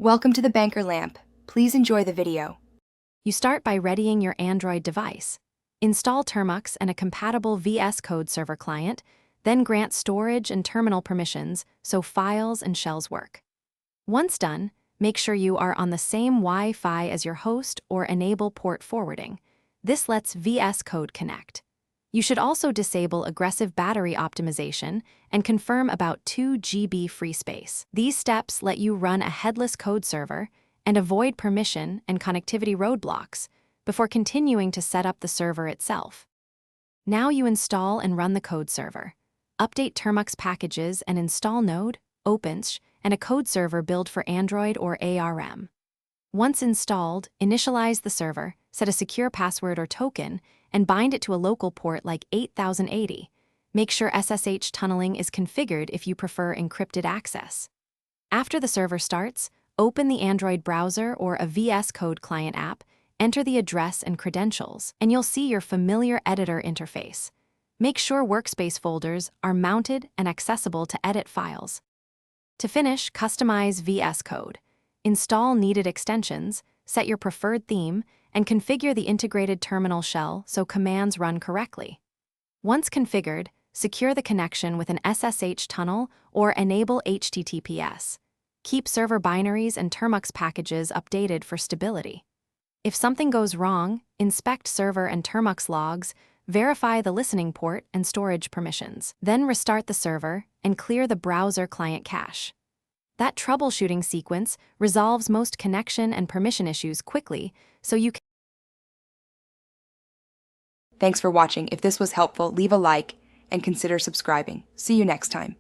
Welcome to the Banker Lamp. Please enjoy the video. You start by readying your Android device. Install Termux and a compatible VS Code server client, then grant storage and terminal permissions so files and shells work. Once done, make sure you are on the same Wi-Fi as your host or enable port forwarding. This lets VS Code connect. You should also disable aggressive battery optimization and confirm about 2 GB free space. These steps let you run a headless code server and avoid permission and connectivity roadblocks before continuing to set up the server itself. Now you install and run the code server. Update Termux packages and install Node, OpenSH, and a code server build for Android or ARM. Once installed, initialize the server, set a secure password or token, and bind it to a local port like 8080. Make sure SSH tunneling is configured if you prefer encrypted access. After the server starts, open the Android browser or a VS Code client app, enter the address and credentials, and you'll see your familiar editor interface. Make sure workspace folders are mounted and accessible to edit files. To finish, customize VS Code. Install needed extensions, set your preferred theme, and configure the integrated terminal shell so commands run correctly. Once configured, secure the connection with an SSH tunnel or enable HTTPS. Keep server binaries and Termux packages updated for stability. If something goes wrong, inspect server and Termux logs, verify the listening port and storage permissions. Then restart the server and clear the browser client cache. That troubleshooting sequence resolves most connection and permission issues quickly, so you can. Thanks for watching. If this was helpful, leave a like and consider subscribing. See you next time.